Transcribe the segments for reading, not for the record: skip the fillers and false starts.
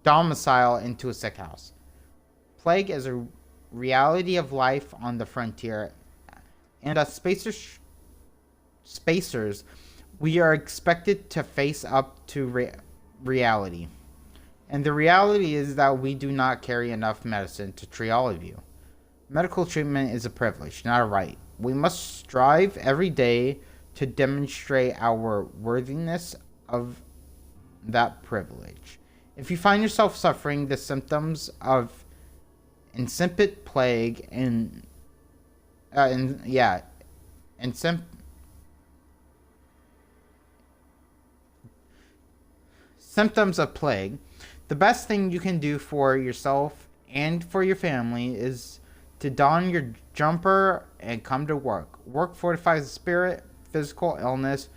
domicile into a sick house. Plague is a reality of life on the frontier, and as spacers, we are expected to face up to reality. And the reality is that we do not carry enough medicine to treat all of you. Medical treatment is a privilege, not a right. We must strive every day to demonstrate our worthiness of that privilege. If you find yourself suffering the symptoms of incipient plague and yeah, incip- symptoms of plague, the best thing you can do for yourself and for your family is to don your jumper and come to work. Work fortifies the spirit. Physical illness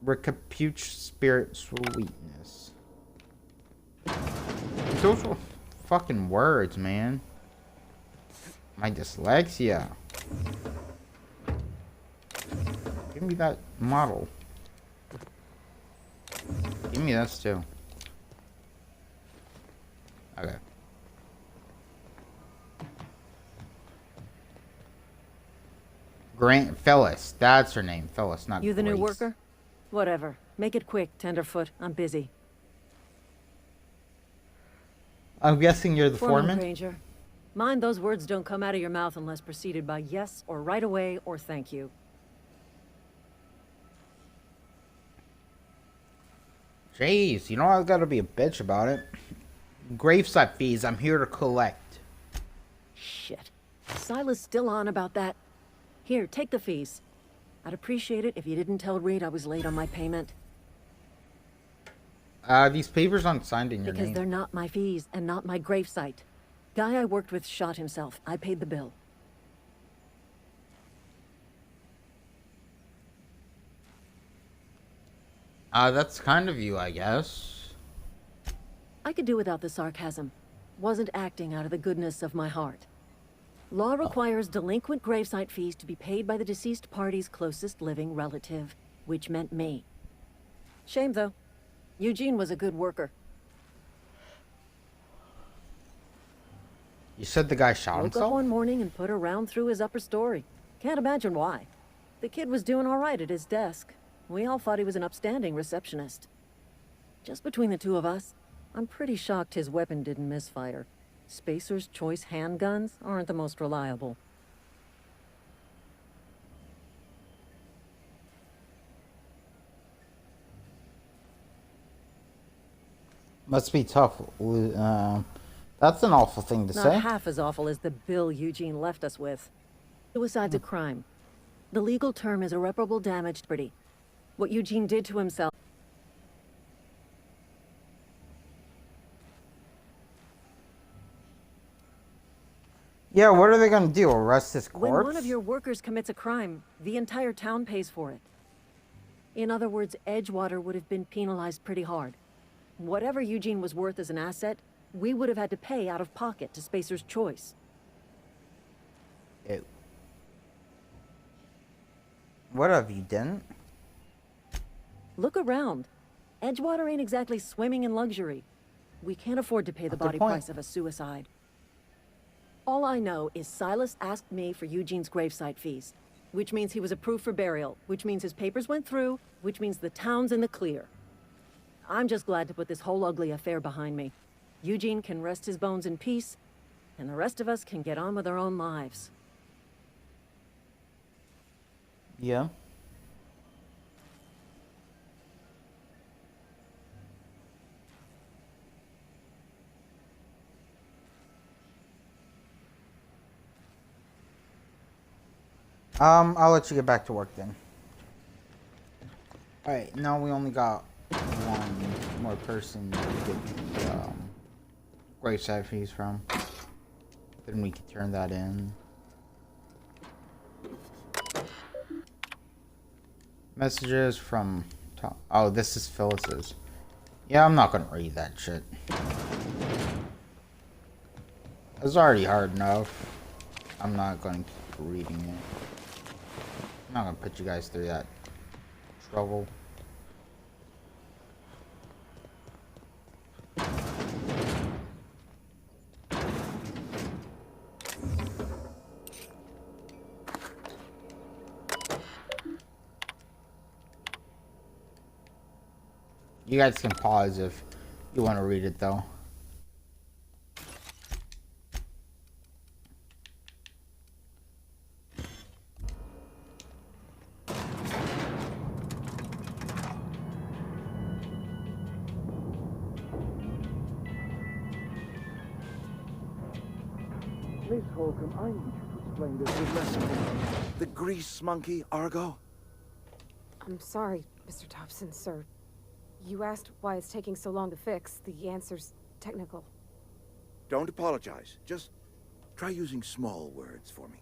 recapitulates spiritual weakness. Those were fucking words, man. My dyslexia. Give me that model. Give me this too. Okay. Grant Phyllis. That's her name. Phyllis, not You the new Grace. worker? Whatever. Make it quick, Tenderfoot. I'm busy. I'm guessing you're the foreman? Granger. Mind those words don't come out of your mouth unless preceded by yes or right away or thank you. Jeez, you know I gotta be a bitch about it. Gravesite fees, I'm here to collect. Shit. Silas still on about that? Here, take the fees. I'd appreciate it if you didn't tell Reed I was late on my payment. These papers aren't signed in your Because name. they're not my fees and not my gravesite. Guy I worked with shot himself. I paid the bill. That's kind of you, I guess. I could do without the sarcasm. Wasn't acting out of the goodness of my heart. Law requires delinquent gravesite fees to be paid by the deceased party's closest living relative, which meant me. Shame, though. Eugene was a good worker. You said the guy shot Woke up himself? one morning and put a round through his upper story. Can't imagine why. The kid was doing all right at his desk. We all thought he was an upstanding receptionist. Just between the two of us, I'm pretty shocked his weapon didn't misfire. Spacer's Choice handguns aren't the most reliable. Must be tough. That's an awful thing to Not say. half as awful as the bill Eugene left us with. Suicide's a crime. The legal term is irreparable damage to property. What Eugene did to himself. Yeah, what are they gonna do? Arrest his corpse? When one of your workers commits a crime, the entire town pays for it. In other words, Edgewater would have been penalized pretty hard. Whatever Eugene was worth as an asset, we would have had to pay out of pocket to Spacer's Choice. Ew. What if you didn't? Look around. Edgewater ain't exactly swimming in luxury. We can't afford to pay the body price of a suicide. All I know is Silas asked me for Eugene's gravesite fees, which means he was approved for burial, which means his papers went through, which means the town's in the clear. I'm just glad to put this whole ugly affair behind me. Eugene can rest his bones in peace, and the rest of us can get on with our own lives. Yeah. I'll let you get back to work then. Alright, now we only got one more person to get the gravesite fees from. Then we can turn that in. Messages from Tom. Oh, this is Phyllis's. Yeah, I'm not gonna read that shit. It's already hard enough. I'm not going to keep reading it. I'm not gonna put you guys through that trouble. You guys can pause if you want to read it, though. Miss Holcomb, I need you to explain this with less of the grease monkey, Argo. I'm sorry, Mr. Thompson, sir. You asked why it's taking so long to fix. The answer's technical. Don't apologize. Just try using small words for me.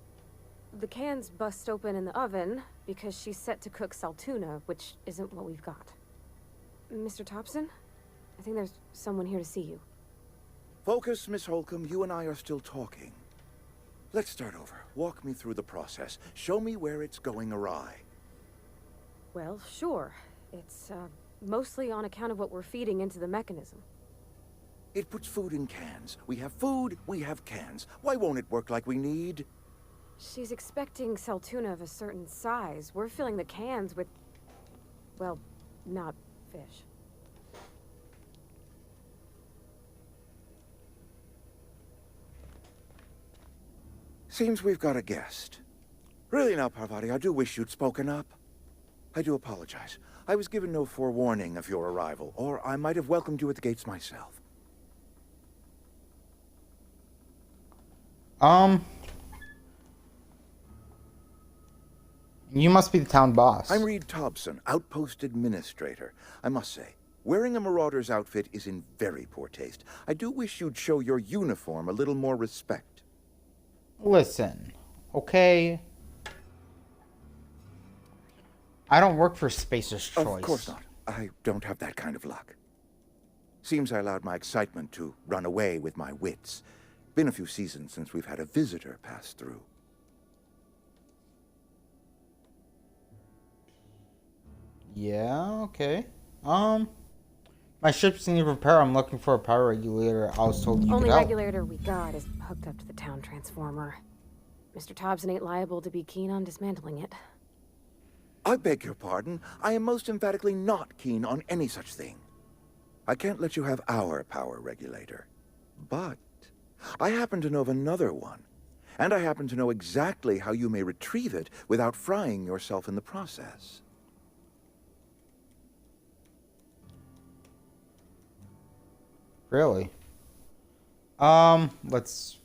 The cans bust open in the oven because she's set to cook saltuna, which isn't what we've got. Mr. Thompson, I think there's someone here to see you. Focus, Miss Holcomb. You and I are still talking. Let's start over. Walk me through the process. Show me where it's going awry. Well, sure. It's, mostly on account of what we're feeding into the mechanism. It puts food in cans. We have food, we have cans. Why won't it work like we need? She's expecting saltuna of a certain size. We're filling the cans with, well, not fish. Seems we've got a guest. Really now, Parvati, I do wish you'd spoken up. I do apologize. I was given no forewarning of your arrival, or I might have welcomed you at the gates myself. You must be the town boss. I'm Reed Thompson, Outpost Administrator. I must say, wearing a marauder's outfit is in very poor taste. I do wish you'd show your uniform a little more respect. Listen, okay? I don't work for Spacer's Choice. Of course not. I don't have that kind of luck. Seems I allowed my excitement to run away with my wits. Been a few seasons since we've had a visitor pass through. Yeah, okay. My ship's in need of repair. I'm looking for a power regulator. I was told you Only could help. regulator we got is hooked up to the town transformer. Mr. Thompson ain't liable to be keen on dismantling it. I beg your pardon. I am most emphatically not keen on any such thing. I can't let you have our power regulator. But I happen to know of another one. And I happen to know exactly how you may retrieve it without frying yourself in the process. Really? Let's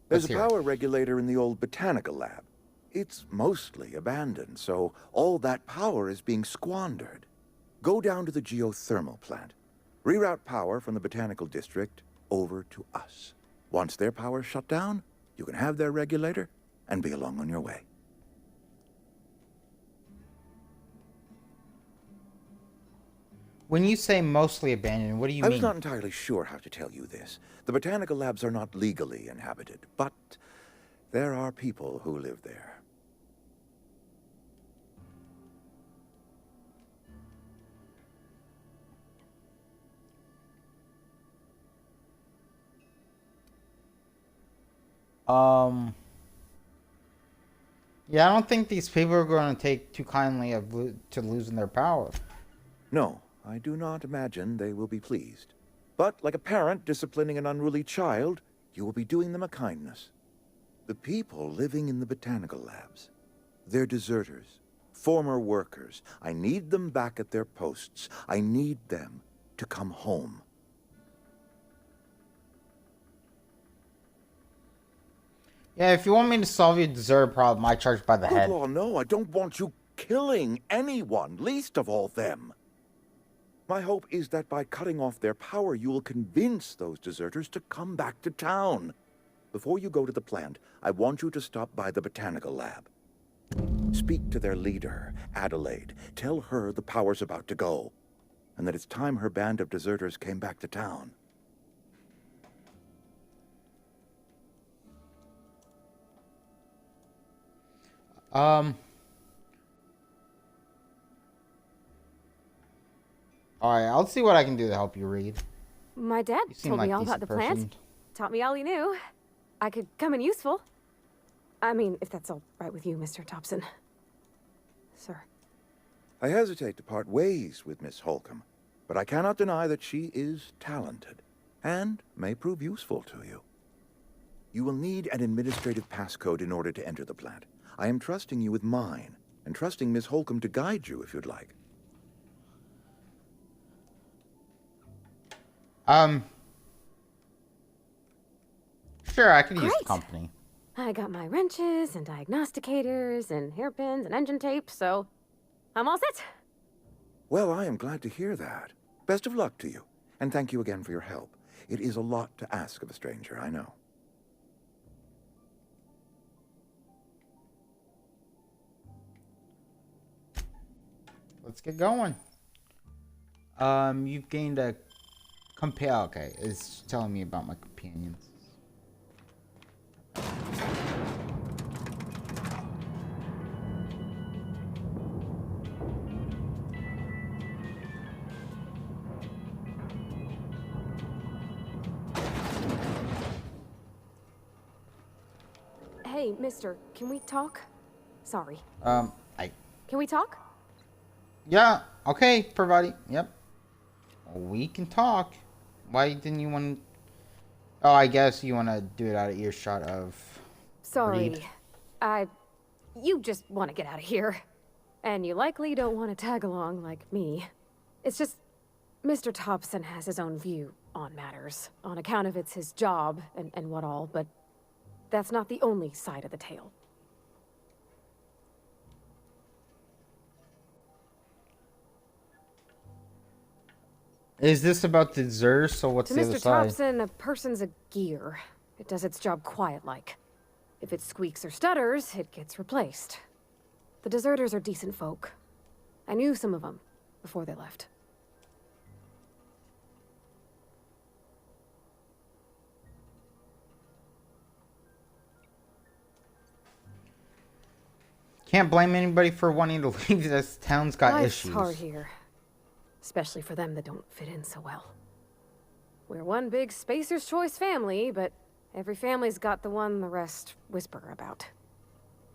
There's a hear it. power regulator in the old botanical lab. It's mostly abandoned, so all that power is being squandered. Go down to the geothermal plant. Reroute power from the botanical district over to us. Once their power's shut down, you can have their regulator and be along on your way. When you say mostly abandoned, what do you I mean? was not entirely sure how to tell you this. The botanical labs are not legally inhabited, but there are people who live there. Yeah, I don't think these people are going to take too kindly to losing their power. No, I do not imagine they will be pleased. But like a parent disciplining an unruly child, you will be doing them a kindness. The people living in the botanical labs, they're deserters, former workers. I need them back at their posts. I need them to come home. Yeah, if you want me to solve your deserter problem, I charge by the Good head. law, no, I don't want you killing anyone, least of all them. My hope is that by cutting off their power, you will convince those deserters to come back to town. Before you go to the plant, I want you to stop by the botanical lab. Speak to their leader, Adelaide. Tell her the power's about to go, and that it's time her band of deserters came back to town. Alright, I'll see what I can do to help you, Reed. My dad You seem told like me a all about decent the plant. person. Taught me all he knew. I could come in useful. I mean, if that's all right with you, Mr. Thompson. Sir. I hesitate to part ways with Miss Holcomb, but I cannot deny that she is talented and may prove useful to you. You will need an administrative passcode in order to enter the plant. I am trusting you with mine, and trusting Miss Holcomb to guide you if you'd like. Sure, I could use Great. company. I got my wrenches and diagnosticators and hairpins and engine tape, so I'm all set. Well, I am glad to hear that. Best of luck to you, and thank you again for your help. It is a lot to ask of a stranger, I know. Let's get going. You've gained a okay, it's telling me about my companions. Hey, mister, can we talk? Sorry. Can we talk? Yeah, okay, Parvati. Yep. We can talk. Why didn't you want... Oh, I guess you want to do it out of earshot of... Sorry. Reed. You just want to get out of here. And you likely don't want to tag along like me. It's just, Mr. Thompson has his own view on matters, on account of it's his job and what all, but that's not the only side of the tale. Is this about the Zers? So what's To the Mr. other side? Thompson, a person's a gear. It does its job quiet-like. If it squeaks or stutters, it gets replaced. The deserters are decent folk. I knew some of them before they left. Can't blame anybody for wanting to leave. This town's got Life's issues. hard here. Especially for them that don't fit in so well. We're one big Spacer's Choice family, but every family's got the one the rest whisper about.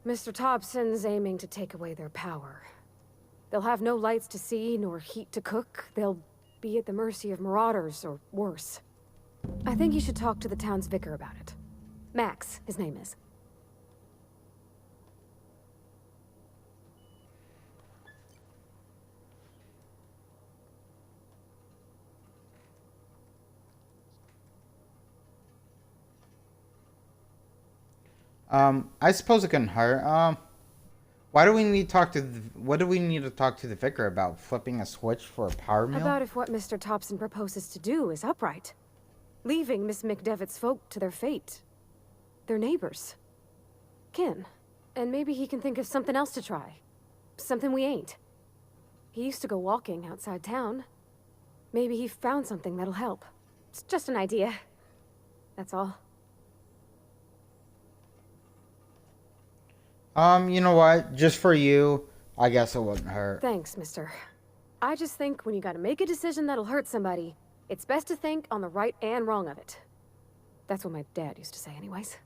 Mr. Thompson's aiming to take away their power. They'll have no lights to see, nor heat to cook. They'll be at the mercy of marauders, or worse. I think you should talk to the town's vicar about it. Max, his name is. I suppose it couldn't hurt. Why do we need to talk to what do we need to talk to the vicar about? Flipping a switch for a power mill? About if what Mr. Thompson proposes to do is upright. Leaving Miss McDevitt's folk to their fate. Their neighbors. Kin. And maybe he can think of something else to try. Something we ain't. He used to go walking outside town. Maybe he found something that'll help. It's just an idea. That's all. You know what? Just for you, I guess it wouldn't hurt. Thanks, mister. I just think when you gotta make a decision that'll hurt somebody, it's best to think on the right and wrong of it. That's what my dad used to say anyways.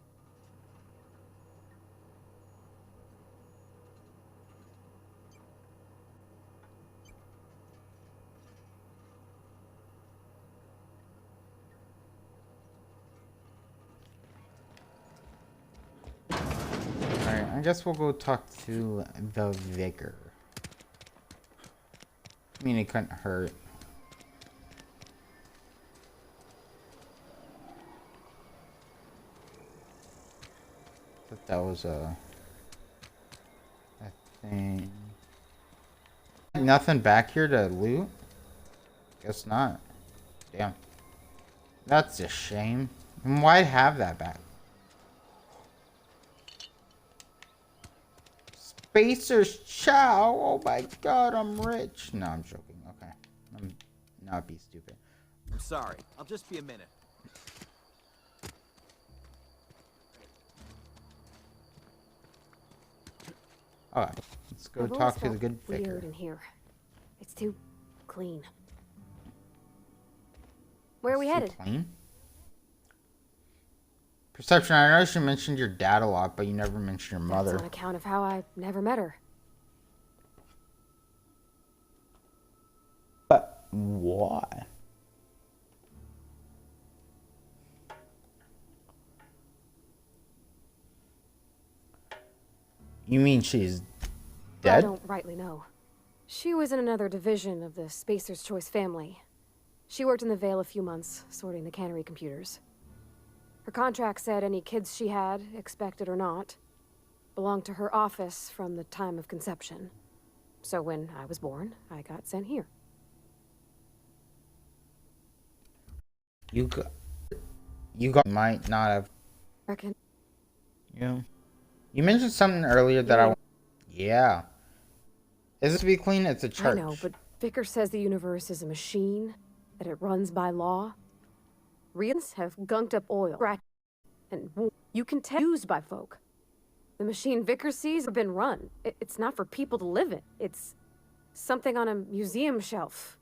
Alright, I guess we'll go talk to the vicar. I mean, it couldn't hurt. But that was a thing. Nothing back here to loot? Guess not. Damn. That's a shame. And why have that back? Spacer's Chow. Oh my god, I'm rich. No, I'm joking. Okay. I'm not be stupid. I'm sorry. I'll just be a minute. Alright. Let's go I've always talk to felt the good vicar. weird in here. It's too clean. Where are we Too headed? Clean? Perception, I noticed you mentioned your dad a lot, but you never mentioned your mother. That's on account of how I never met her. Why? You mean she's I dead? don't rightly know. She was in another division of the Spacer's Choice family. She worked in the Vale a few months, sorting the cannery computers. Her contract said any kids she had, expected or not, belonged to her office from the time of conception. So when I was born, I got sent here. You got might not have. Reckon. Yeah. You mentioned something earlier that I. Yeah. Is it to be clean? It's a church. I know, but Vicar says the universe is a machine, that it runs by law. Reans have gunked up oil, and you can tell used by folk. The machine Vicar sees has been run. It's not for people to live in. It's something on a museum shelf.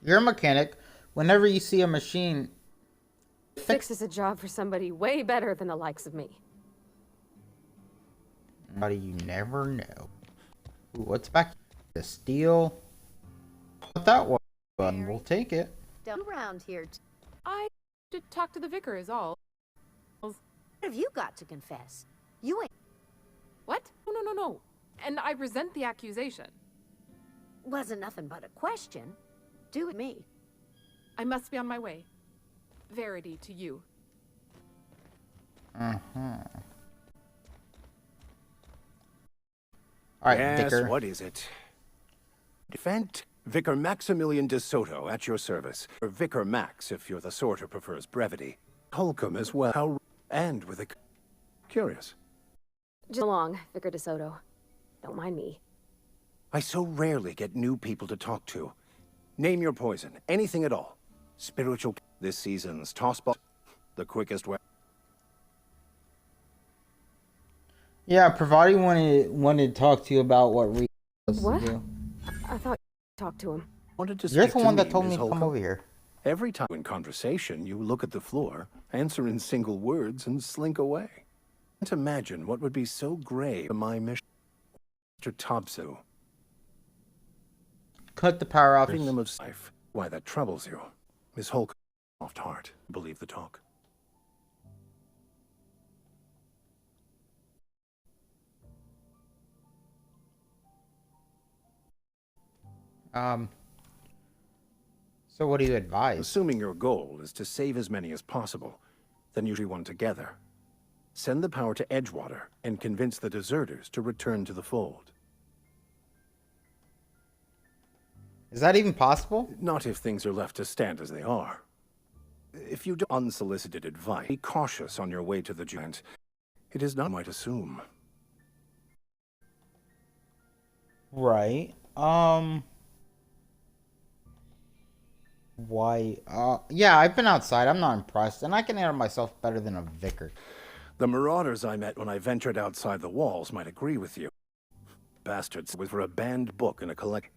You're a mechanic. Whenever you see a machine, Fixes a job for somebody way better than the likes of me. buddy, you never know. Ooh, what's back? The steel. What that was? We'll take it. Don't around here. I did talk to the vicar is all. What have you got to confess? You ain't. What? No. And I resent the accusation. Wasn't nothing but a question. Do with me. I must be on my way. Verity to you. Uh-huh. Alright, Yes, Vicar. what is it? Defend Vicar Maximilian de Soto at your service. Or Vicar Max, if you're the sort who prefers brevity. Holcomb as well. How and with a... Curious. Just along, Vicar DeSoto. Don't mind me. I so rarely get new people to talk to. Name your poison. Anything at all. Spiritual... This season's tossball. The quickest way. Yeah, Pravati wanted to talk to you about what Reed was What? to do. I thought you talked to him. Wanted to You're speak the to one that me, told me Miss to come Holcomb. over here. Every time in conversation, you look at the floor, answer in single words, and slink away. Can't imagine what would be so grave to my mission. Mr. Tobsu. Cut the power off. Putting them of life. Why that troubles you. Miss Holcomb, soft heart. Believe the talk. So what do you advise? Assuming your goal is to save as many as possible, then usually one together. Send the power to Edgewater and convince the deserters to return to the fold. Is that even possible? Not if things are left to stand as they are. If you do unsolicited advice, be cautious on your way to the giant. It is not might assume. Right. Why? Yeah, I've been outside. I'm not impressed, and I can handle myself better than a vicar. The marauders I met when I ventured outside the walls might agree with you. Bastards was for a banned book and a collect.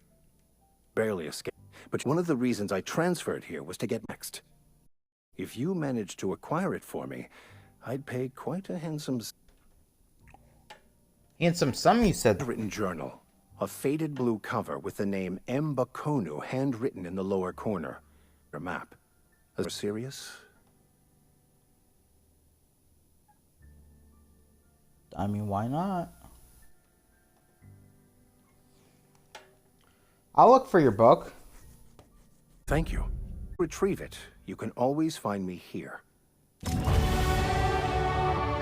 Barely escaped. But one of the reasons I transferred here was to get next. If you managed to acquire it for me, I'd pay quite a handsome Handsome sum, you said. written journal. A faded blue cover with the name M. Bakonu handwritten in the lower corner. A map. Are you serious? I mean, why not? I'll look for your book. Thank you. Retrieve it. You can always find me here.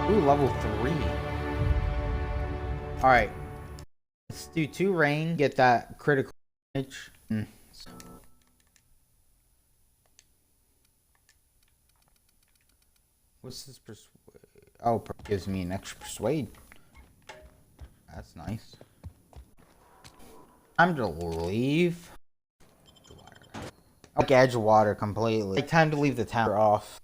Ooh, level 3. Alright. Let's do 2 rain. Get that critical damage. What's this persuade? Oh, gives me an extra persuade. That's nice. Time to leave. Like Edgewater completely. Like time to leave the town off.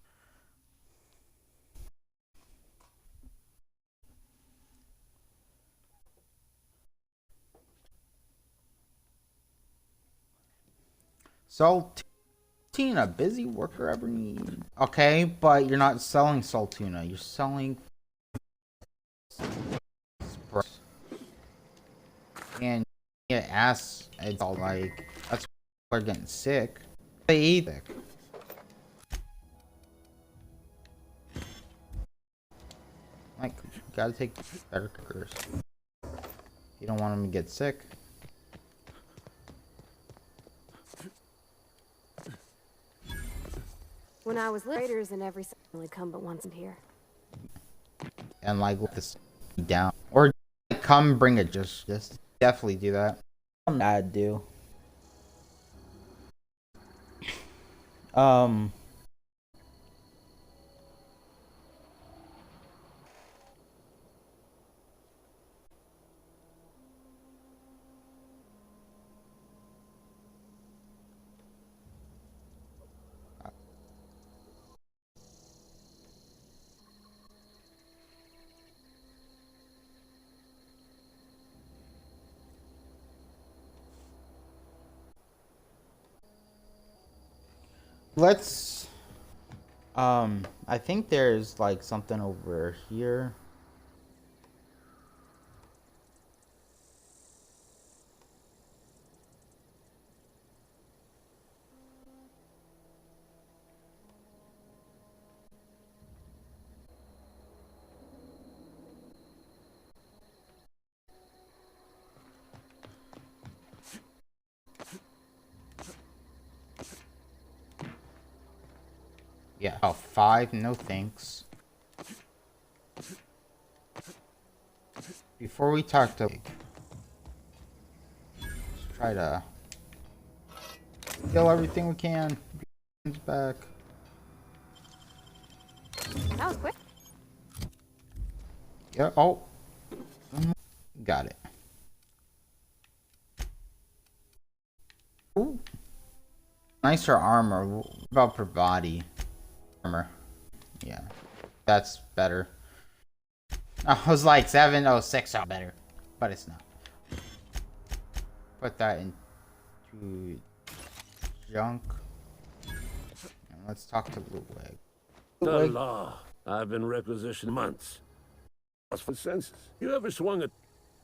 Saltuna, busy worker ever need. Okay, but you're not selling Saltuna. You're selling and Yeah, ass. It's all like that's why people are getting sick. They eat it. Like, you gotta take better cookers. You don't want them to get sick. When I was little, in every family come but once in here. And like with this down or come bring it. Just definitely do that. I'd do. Let's I think there's like something over here. Yeah. Oh, 5, no thanks. Before we talk to... Let's try to... kill everything we can. Back. That was quick. Yeah, oh. Got it. Ooh. Nicer armor. What about per body? Armor. Yeah. That's better. I was like 706 are better. But it's not. Put that into junk. And let's talk to Ludwig. The Ludwig. law. I've been requisitioned months. As for census, you ever swung it?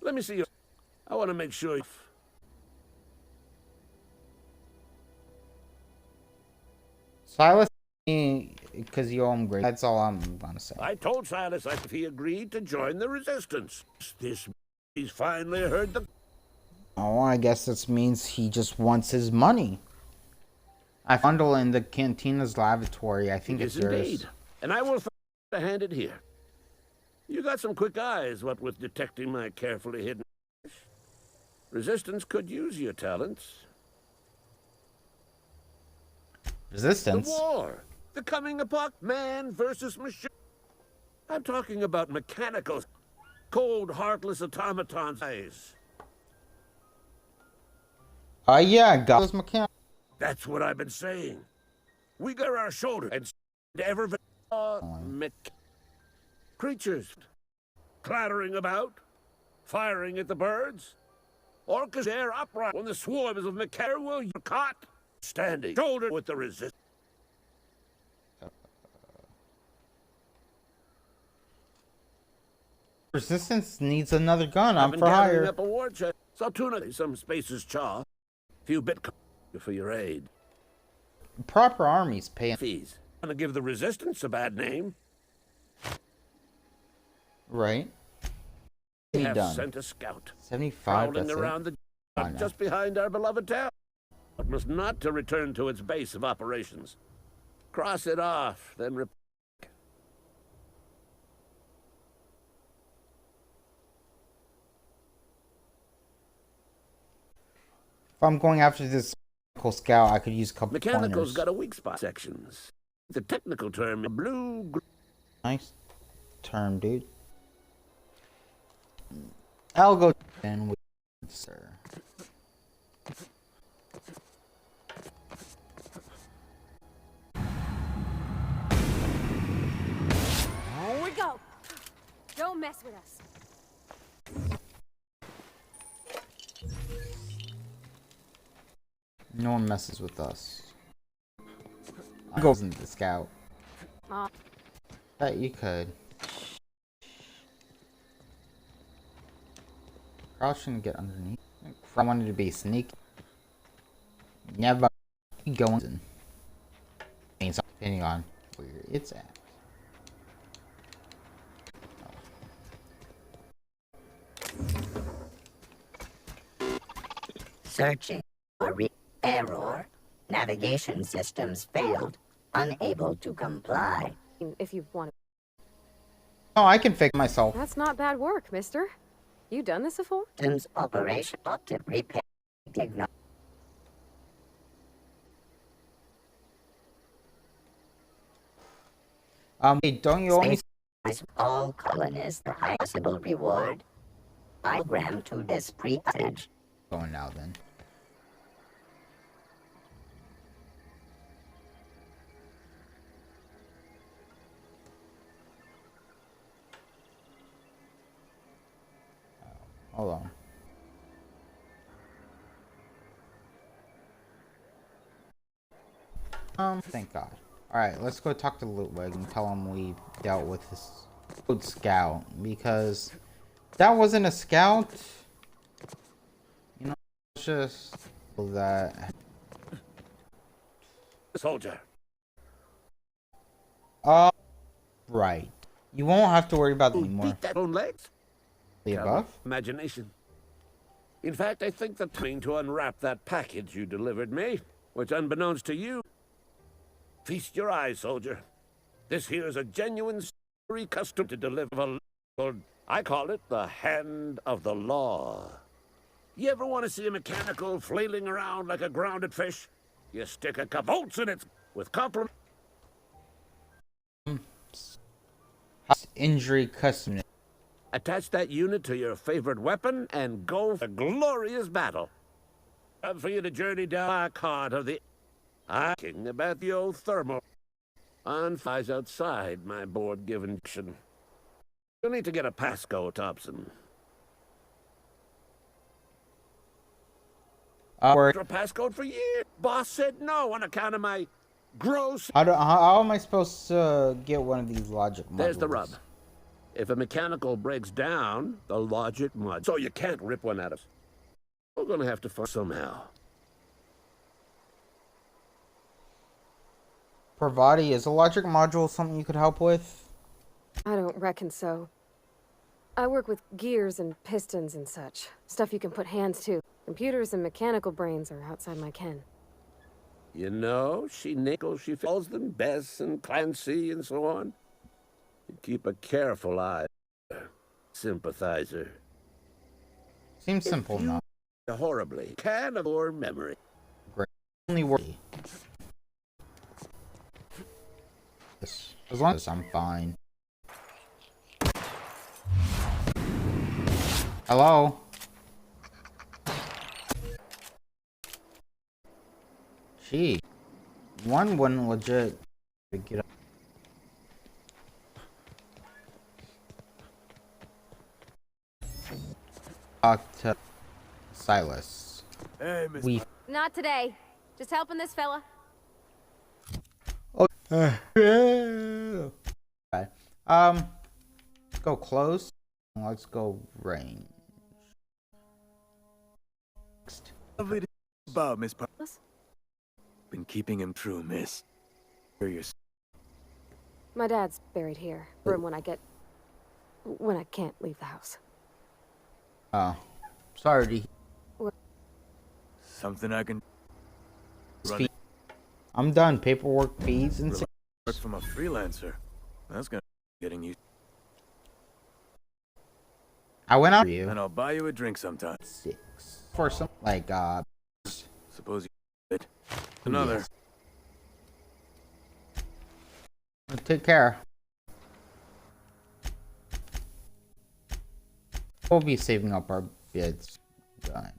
Let me see you. I want to make sure. Silas, because you owe him great. That's all I'm gonna say. I told Silas if he agreed to join the resistance. He's finally heard the. Oh, I guess this means he just wants his money. I bundle in the Cantina's lavatory. I think it's yours. Indeed. And I will hand it here. You got some quick eyes, what with detecting my carefully hidden. Resistance could use your talents. Resistance? The war. The coming epoch. Man versus machine. I'm talking about mechanical, cold, heartless automatons. Yeah, got those mechanics. That's what I've been saying. We got our shoulder and ever creatures clattering about, firing at the birds. Orcas air upright when the swarms of Macaire will you caught, standing shoulder with the resistance. Resistance needs another gun. I'm been for gathering hire. up a war chest. Saltuna, some spacer's chaw. Few Bitcoin for your aid. Proper armies pay Fees. Gonna give the resistance a bad name. right. We Be have done. sent a scout 75. prowling That's around it. the just behind our beloved town. But must not to return to its base of operations. Cross it off, then If I'm going after this mechanical scout, I could use a couple Mechanical's pointers. got a weak spot sections. The technical term is blue. Nice term, dude. I'll go and with sir. Here we go. Don't mess with us. No one messes with us. I'll go into the scout. Bet you could. Crouch and get underneath. I wanted to be sneaky. Never going. Depending on where it's at. Searching for error. Navigation systems failed. Unable to comply. If you want. Oh, I can fix myself. That's not bad work, mister. You done this before? Systems operation to repair. Hey, don't you always all colonists the highest possible reward? Program to this pre-stage. going now then? Hold on. Thank God. Alright, let's go talk to Ludwig and tell him we dealt with this code scout, because that wasn't a scout. You know, it's just that. Soldier. Right. You won't have to worry about that Who anymore. beat that own legs? The above? Imagination. In fact, I think the time to unwrap that package you delivered me, which unbeknownst to you, feast your eyes, soldier. This here's a genuine story custom to deliver. I call it the hand of the law. You ever want to see a mechanical flailing around like a grounded fish? You stick a couple bolts in it with compliment. Injury custom. Attach that unit to your favorite weapon and go for a glorious battle. Time for you to journey down my card of the asking about the old thermal. Unfies outside my board-given action. You'll need to get a passcode, Thompson. Or A passcode for years. Boss said no on account of my gross. how am I supposed to get one of these logic modules? There's the rub. If a mechanical breaks down, the logic mud. So you can't rip one out of. We're gonna have to find somehow. Pravati, is a logic module something you could help with? I don't reckon so. I work with gears and pistons and such. Stuff you can put hands to. Computers and mechanical brains are outside my ken. You know, she Nichols, she calls them Bess and Clancy and so on. You keep a careful eye on her, sympathizer. Seems simple enough. Horribly. Can of our memory. Great. Only worry. As long as I'm fine. Hello? Gee. One wouldn't legit get up. Talk to Silas. Hey, Miss. We Not today. Just helping this fella. okay. Go close. Let's go range. Next. Lovely to about, Miss. Yes? Been keeping him true, Miss. Curious. My dad's buried here. Room when I can't leave the house. Oh, sorry. Something I can I'm done. Paperwork, fees, and work from a freelancer. That's gonna be getting you. I went out for you. And I'll buy you a drink sometime. 6 for some like Suppose you it. Another. yes. Take care. We'll be saving up our bits. Done.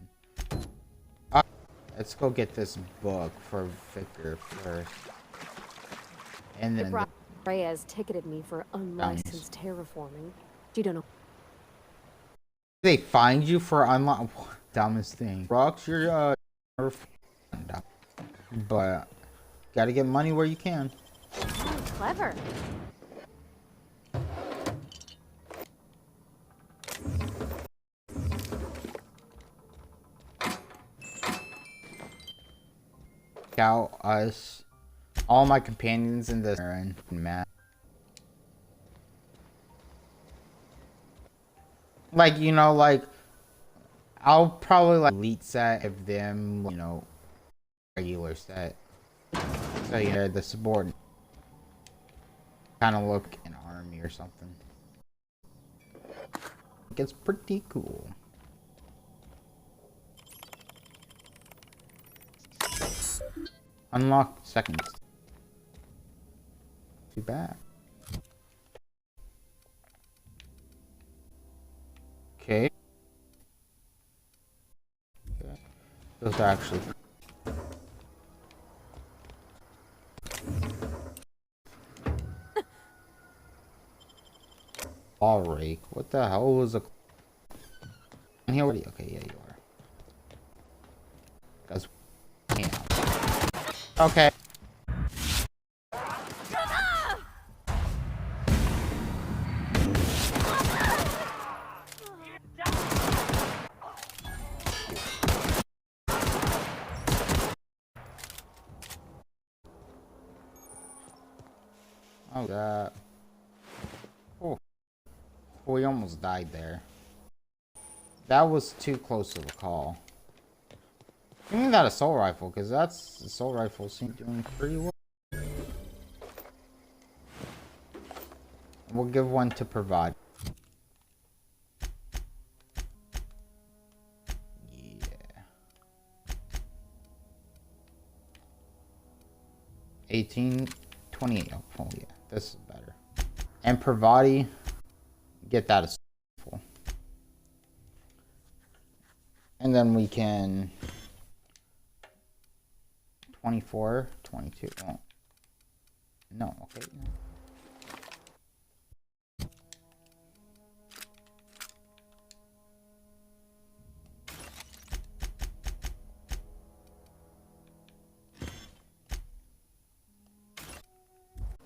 Let's go get this book for Victor first. And then Reyes ticketed me for unlicensed terraforming. You don't know. they find you for dumbest thing. Rocks your but gotta get money where you can. Clever. out us, all my companions in this are in mad. Like, you know, like, I'll probably like elite set of them, you know, regular set. So yeah, the subordinate kind of look an army or something. It's pretty cool. Unlock seconds. Too bad. Okay. Those are actually. Ball rake. What the hell was a? Here already. Okay, yeah, you are. Guys, damn. Okay. Oh, that. Oh, we almost died there. That was too close to the call. Give me that assault rifle, because that's assault rifle seems doing pretty well. We'll give one to provide. Yeah. 1828. Oh yeah, this is better. And Pravati, get that assault rifle. And then we can 24, 22. Oh. No, okay.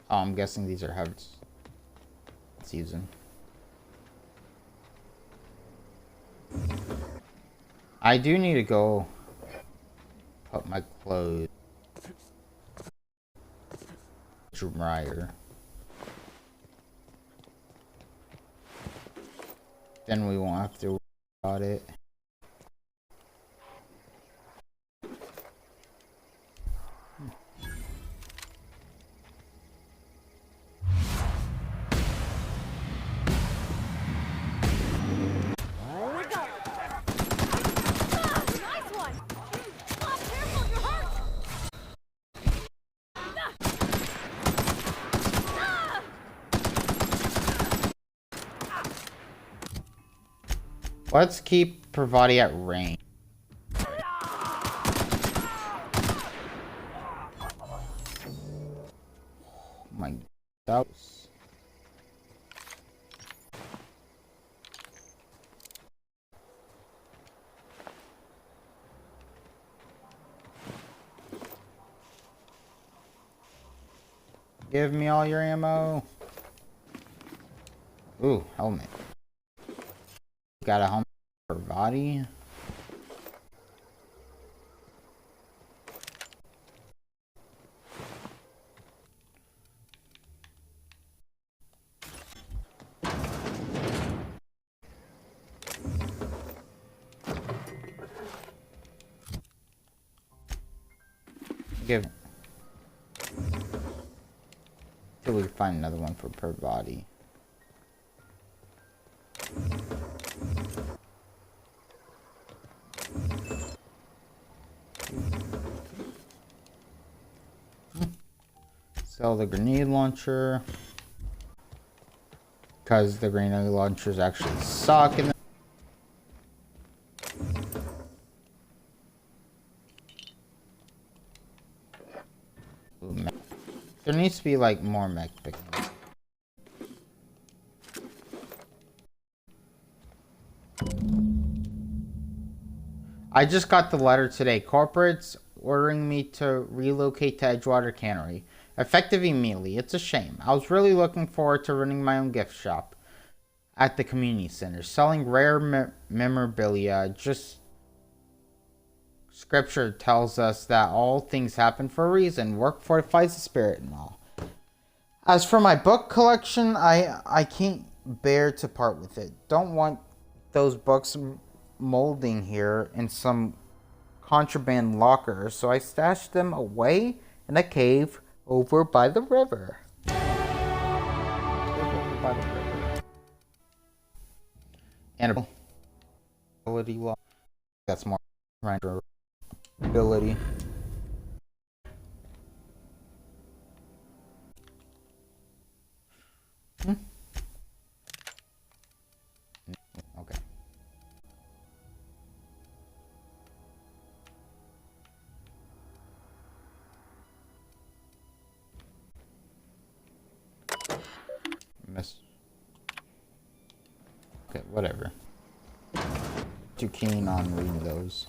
Oh, I'm guessing these are heads. Season. I do need to go put my clothes. Dryer. Then we won't have to worry about it. Let's keep Pravati at range. Oh my, that was... Give me all your ammo. Ooh, helmet. Got a helmet for body. Give till we find another one for per body. Sell the grenade launcher because the grenade launchers actually suck in the there needs to be like more mech picking. I just got the letter today. Corporate's ordering me to relocate to Edgewater Cannery. Effective immediately. It's a shame. I was really looking forward to running my own gift shop at the community center, selling rare memorabilia, just Scripture tells us that all things happen for a reason. Work fortifies the spirit and all. As for my book collection, I can't bear to part with it. Don't want those books molding here in some contraband locker, so I stashed them away in a cave over by the river. And ability law. That's more ability. Okay. Miss. Okay, whatever. Too keen on reading those.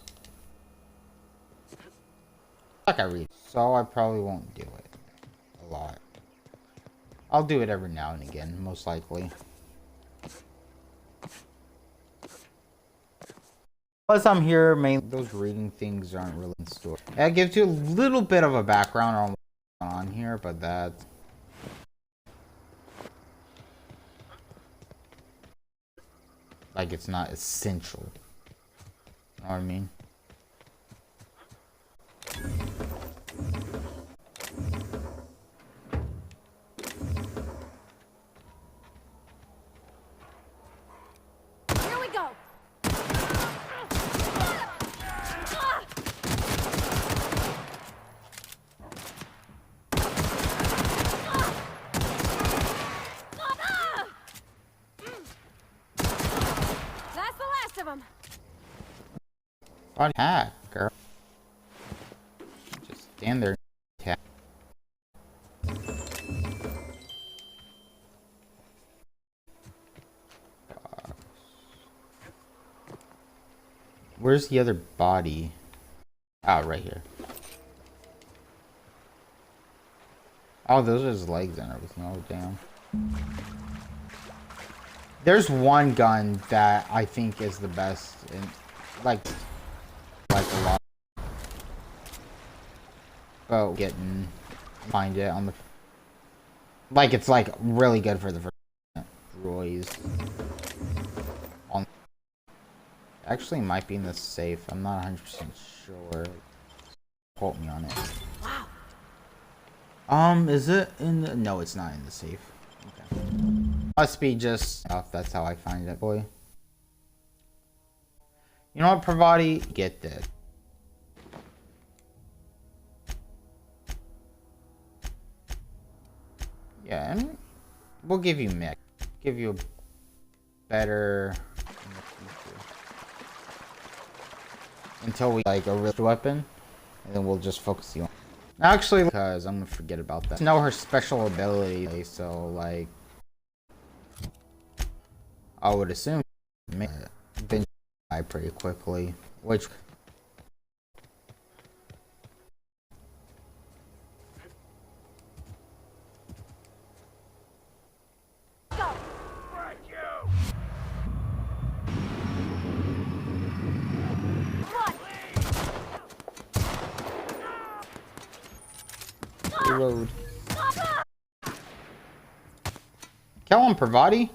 Like I read, so I probably won't do it a lot. I'll do it every now and again, most likely. Plus, I'm here, mainly those reading things aren't really in store. That gives you a little bit of a background on what's going on here, but that's like it's not essential. You know what I mean? Here we go. That's the last of them. Body hack, girl. Just stand there. Attack. Where's the other body? Ah, right here. Oh, those are his legs and everything. Oh, damn. There's one gun that I think is the best, and like a lot. Oh, getting find it on the like it's like really good for the first Roy's. On actually might be in the safe. I'm not 100% sure. Quote me on it. Wow. Is it in the? No, it's not in the safe. Okay. Must be just off. That's how I find it, boy. You know what, Pravati? Get this. Yeah, and we'll give you mech. Give you a better until we like a real weapon, and then we'll just focus you on. Actually, because I'm gonna forget about that. Know her special ability, so like I would assume then die pretty quickly, which reload. Kill him, Pravati.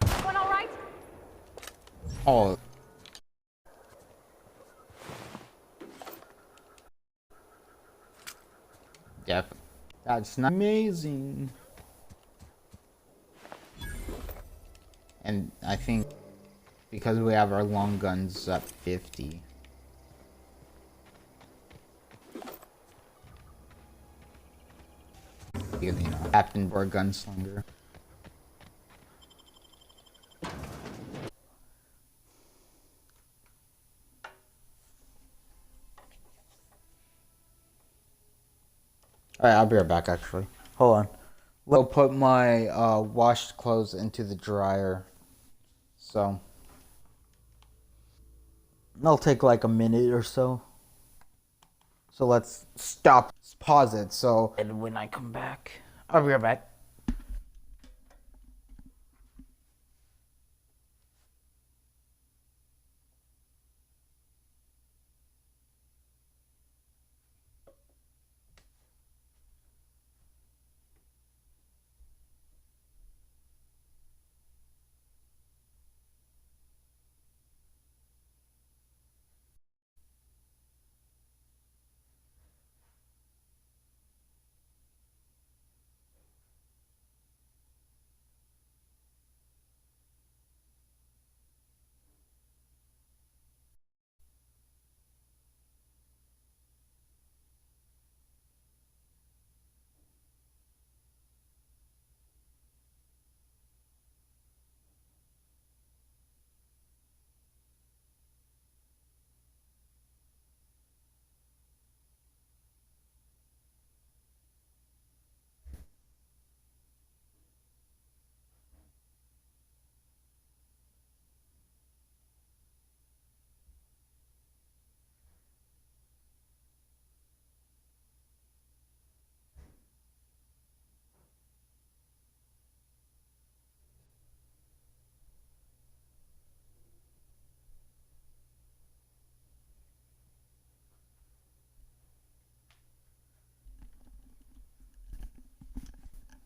Everyone all right? Oh. Yep. That's not amazing. And I think because we have our long guns at 50. You know, Captain or Gunslinger. Alright, I'll be right back actually. Hold on. We'll put my washed clothes into the dryer. So it'll take like a minute or so. So let's stop, pause it, so and when I come back, I'll be right back.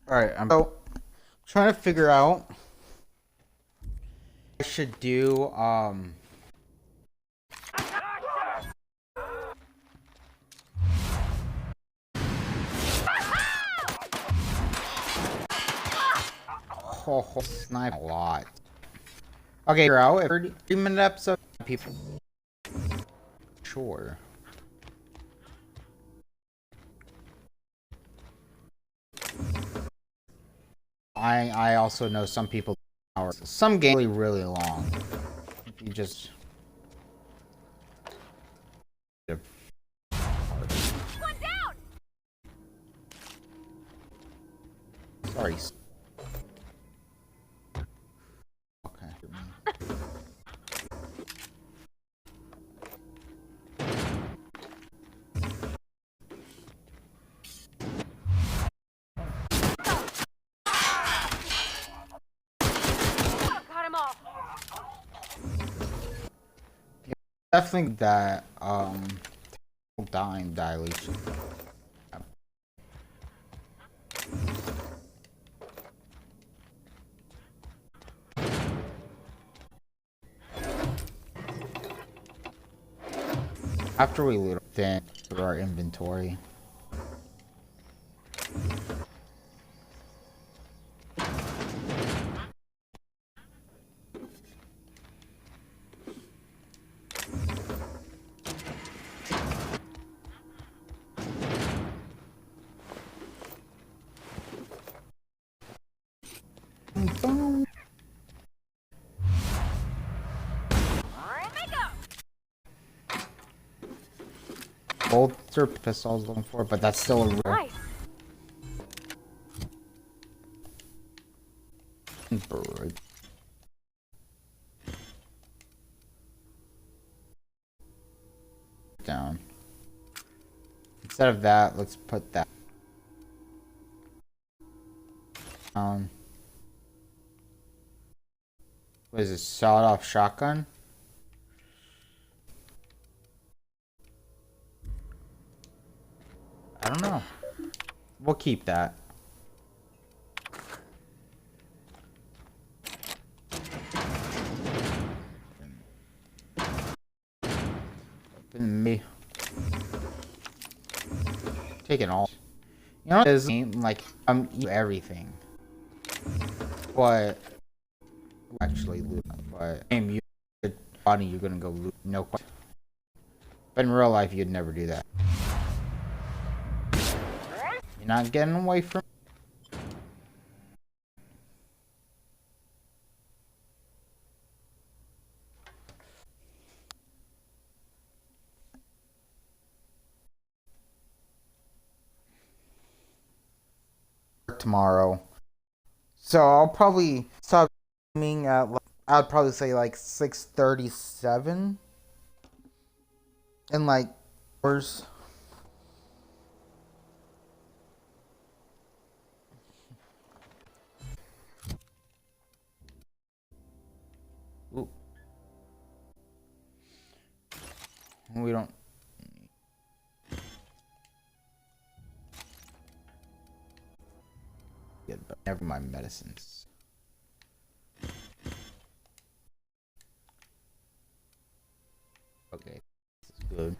Alright, I'm trying to figure out what I should do, snipe a lot. Okay, figure out if 30-minute episode people. Sure. I also know some people hours. Some games really long. If you just One down! sorry. Okay. Got him all. Definitely that time dilation. After we loot then through our inventory. Bolter pistol I was looking for, but that's still a real Nice. bird. Down. Instead of that, let's put that down. What is this? Sawed-off shotgun? I don't know. We'll keep that. Me. Taking all. You know, it's like eat everything. But actually loot. But aim you body, you're gonna go loot. No question. But in real life, you'd never do that. You're not getting away from. Tomorrow, so I'll probably stop streaming at I'd probably say like 6:37 in like hours. Ooh. We don't. But never mind medicines. Okay, this is good.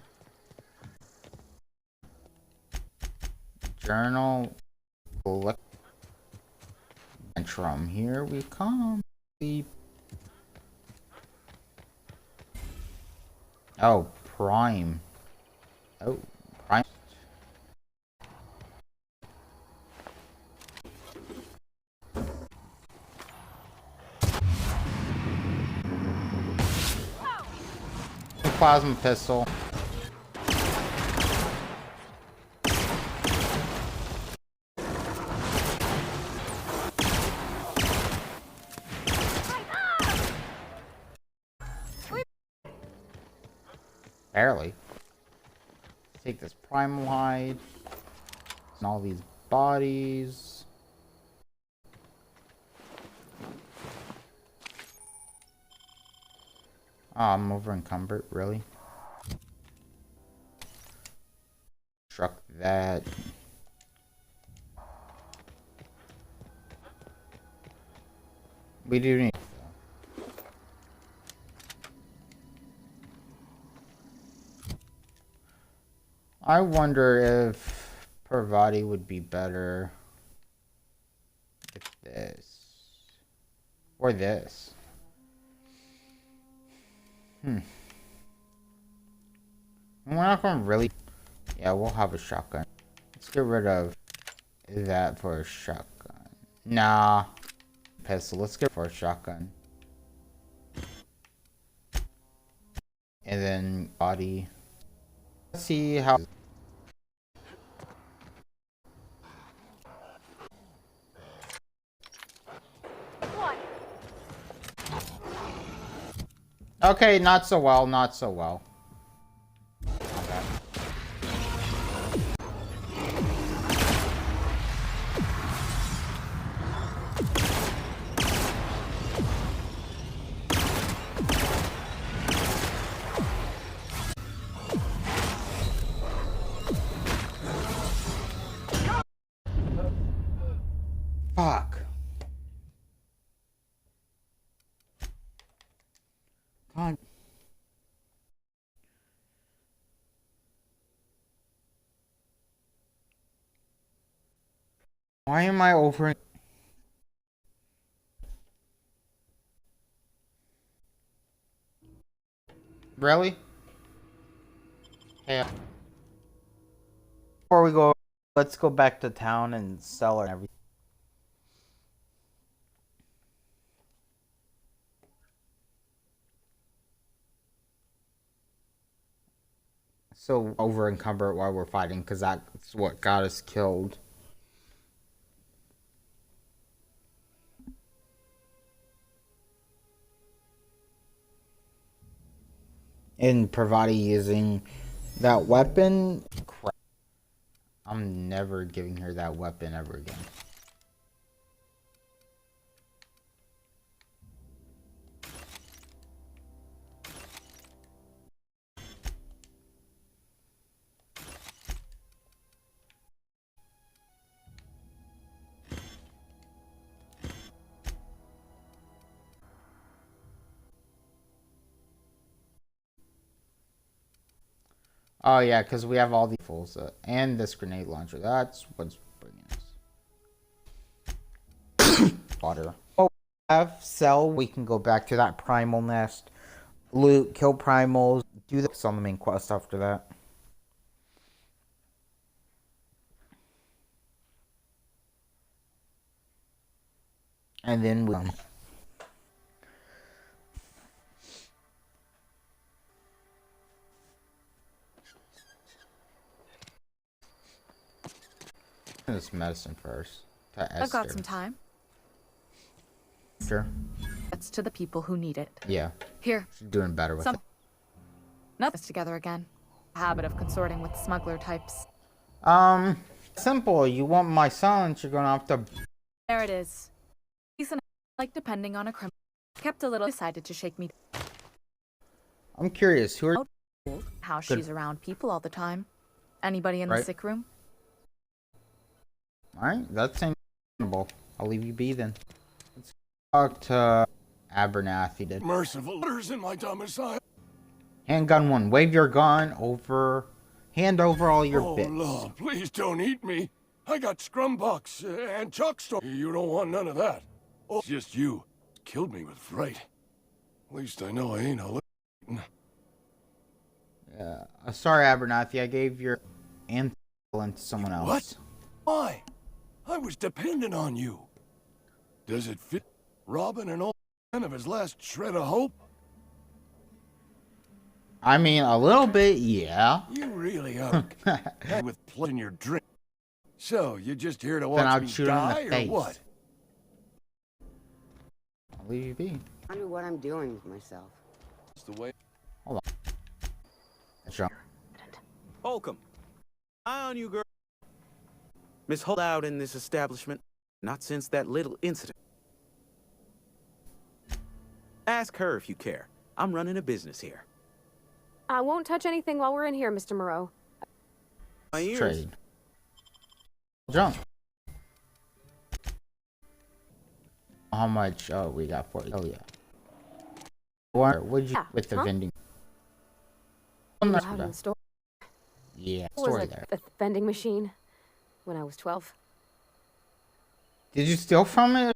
Journal. Collect. Ventrum. Here we come. Oh, Prime. Oh, Prime. Plasma pistol. Barely. Take this primal hide and all these bodies. Oh, I'm over encumbered, really? Struck that. We do need. I wonder if Parvati would be better if this or this. We're not gonna really. Yeah, we'll have a shotgun. Let's get rid of that for a shotgun. Nah. Pistol. Let's get for a shotgun. And then body. Let's see how. Okay, not so well, not so well. Okay. Fuck. God. Why am I over? Really? Yeah. Before we go, let's go back to town and sell everything. So over encumber it while we're fighting, because that's what got us killed. And Parvati using that weapon. Crap. I'm never giving her that weapon ever again. Oh yeah, because we have all the fulls and this grenade launcher. That's what's bringing us. Water. Oh, have sell. We can go back to that primal nest, loot, kill primals, do this on the main quest after that. And then we. This medicine first. I've got some time. Sure. That's to the people who need it. Yeah. Here. She's doing better with it. Nothing's together again. Habit of consorting with smuggler types. Simple. You want my silence, you're gonna have to. There it is. Decent, like depending on a criminal. Kept a little. Decided to shake me. I'm curious. Who are? How she's around people all the time. Anybody in the sick room? Alright, that's understandable. I'll leave you be then. Let's talk to Abernathy. Did. Merciful letters in my domicile. Handgun 1. Wave your gun over. Hand over all your bits. Oh, Lord, please don't eat me. I got scrumbox and chalk store. You don't want none of that. Oh, just you. Killed me with fright. At least I know I ain't a Yeah. Sorry, Abernathy. I gave your insulin to someone else. What? Why? I was dependent on you. Does it fit Robin and old man of his last shred of hope? I mean, a little bit, yeah. You really are with blood in your drink. So, you're just here to watch I'll me shoot him in the die, or face. what? I'll leave you be. I wonder what I'm doing with myself. It's the way. Hold on. Jump. Holcomb. Eye on you, girl. Miss Holt out in this establishment. Not since that little incident. Ask her if you care. I'm running a business here. I won't touch anything while we're in here, Mr. Moreau. My ears. Trade. Jump. how much we got for it. Oh yeah. What'd you with the vending? Out in the store. Yeah, Was story it there. a vending machine when I was 12? Did you steal from it?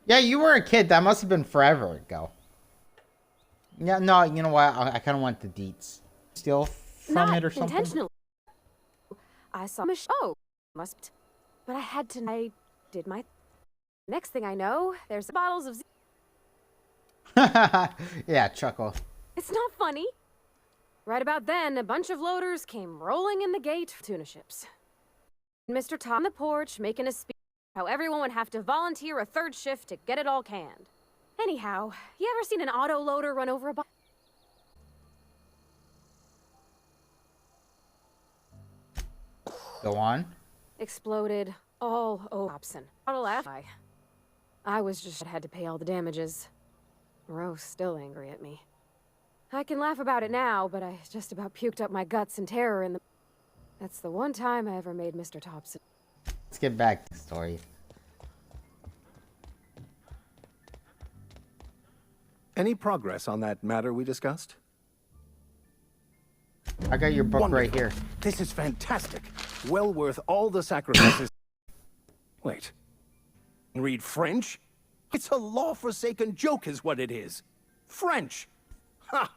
Yeah, you were a kid. That must have been forever ago. Yeah, no, you know what? I kind of want the deets. Steal from it or something? Intentionally. I saw a show. Must. But I did my. Next thing I know, there's bottles of. Yeah, chuckle. It's not funny. Right about then, a bunch of loaders came rolling in the gate for tuna ships. Mr. Tom on the porch making a speech how everyone would have to volunteer a third shift to get it all canned. Anyhow, you ever seen an auto loader run over a bottle? Go on. Exploded all over Hobson. Bottle F. I was just had to pay all the damages. Rose still angry at me. I can laugh about it now, but I just about puked up my guts in terror in the... That's the one time I ever made Mr. Thompson. Let's get back to the story. Any progress on that matter we discussed? I got your book right here. This is fantastic. Well worth all the sacrifices. Wait. Read French? It's a law-forsaken joke is what it is. French! Ha!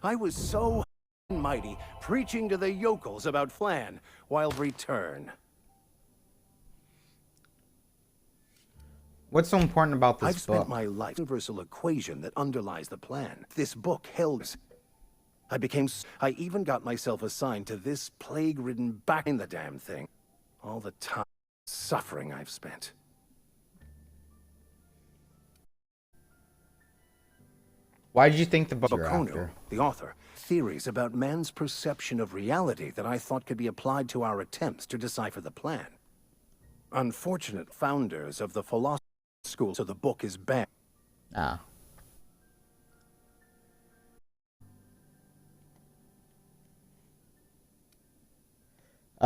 I was so mighty, preaching to the yokels about Flan, while return. What's so important about this I've book? spent my life universal equation that underlies the plan. This book held. I even got myself assigned to this plague-ridden back in the damn thing. All the time, suffering I've spent. Why did you think the book were Bokono, after? the author, theories about man's perception of reality that I thought could be applied to our attempts to decipher the plan. Unfortunate founders of the philosophy school, so the book is banned. Ah.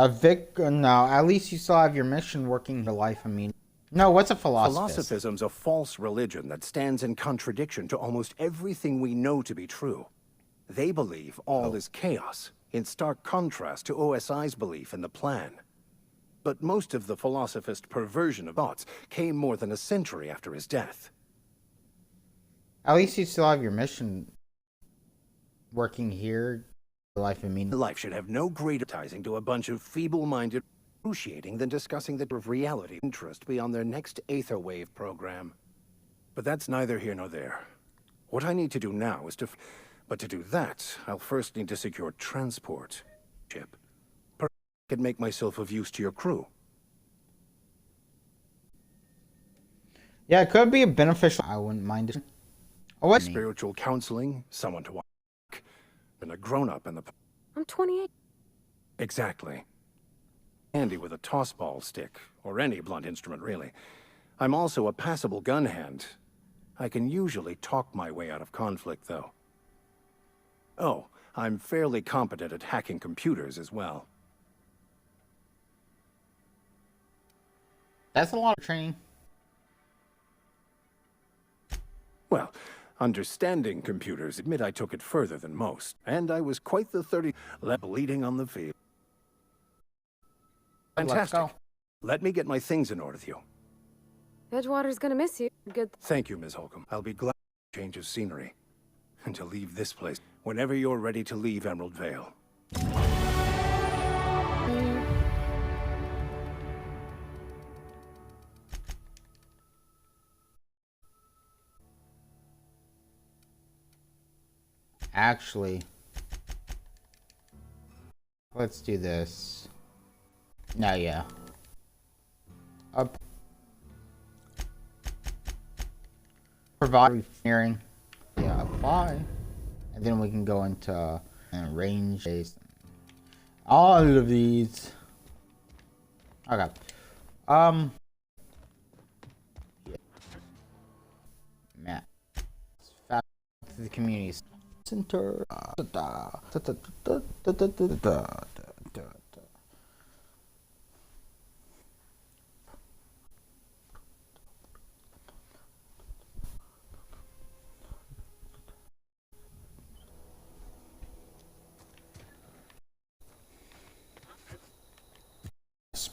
Vic, no, at least you still have your mission working the life. I mean, no, what's a philosophy? Philosophism's a false religion that stands in contradiction to almost everything we know to be true. They believe all is chaos, in stark contrast to OSI's belief in the plan. But most of the philosophist perversion of thoughts came more than a century after his death. At least you still have your mission working here. Life, I mean. Life should have no greater ties to a bunch of feeble-minded excruciating than discussing the of reality interest beyond their next Aether Wave program. But that's neither here nor there. What I need to do now is but to do that, I'll first need to secure transport ship. Perhaps I could make myself of use to your crew. Yeah, it could be a beneficial. I wouldn't mind it. Oh, what? Spiritual counseling, someone to watch, and a grown-up in the... I'm 28. Exactly. Handy with a tossball stick, or any blunt instrument, really. I'm also a passable gun hand. I can usually talk my way out of conflict, though. Oh, I'm fairly competent at hacking computers as well. That's a lot of training. Well, understanding computers, admit I took it further than most, and I was quite the 30 bleeding on the field. Fantastic. Let's go. Let me get my things in order with you. Edgewater's gonna miss you. Good. Thank you, Ms. Holcomb. I'll be glad to change of scenery. And to leave this place whenever you're ready to leave Emerald Vale. Actually, let's do this. No, yeah. Up. Provide engineering. Yeah, apply. And then we can go into range based. All of these. Okay. Yeah. Matt. Fast to the community center.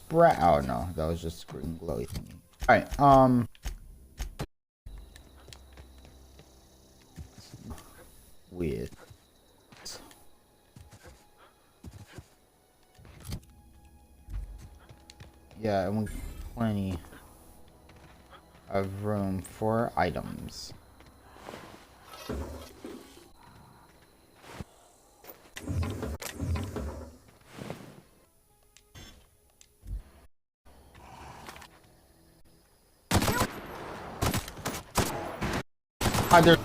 spread. Oh no, that was just green glowy thingy. Alright, weird. Yeah, and we plenty of room for items. There.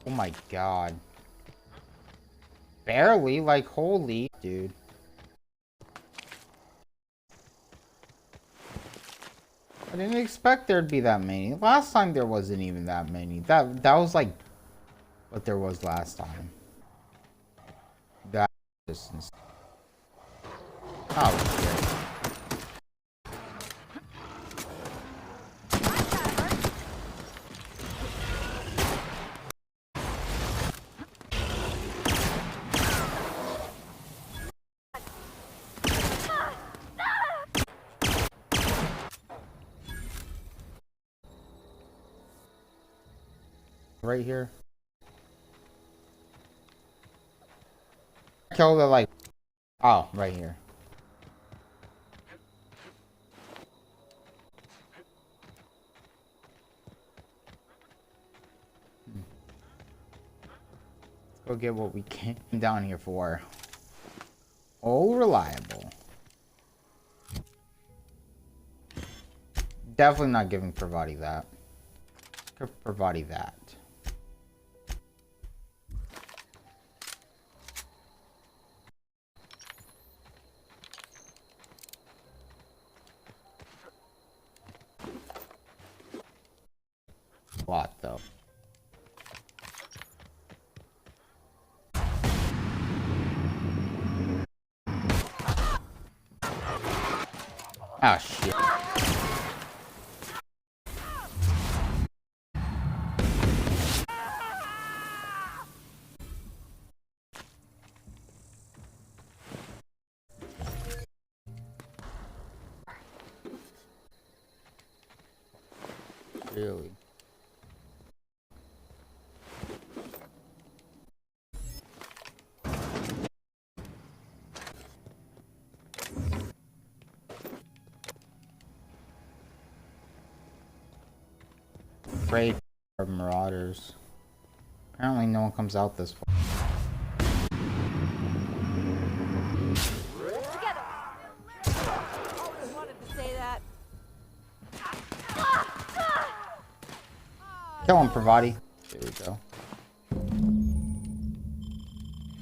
Oh my god. Barely, like, holy, dude. I didn't expect there'd be that many. Last time there wasn't even that many. That was like what there was last time. That just oh shit. Right here. Kill the like. Oh, right here. Let's go get what we came down here for. Oh, reliable. Definitely not giving Pravati that. Give Pravati that. A lot though. Oh shit. Really? Afraid of marauders. Apparently no one comes out this far. Kill him, Pravati. There we go.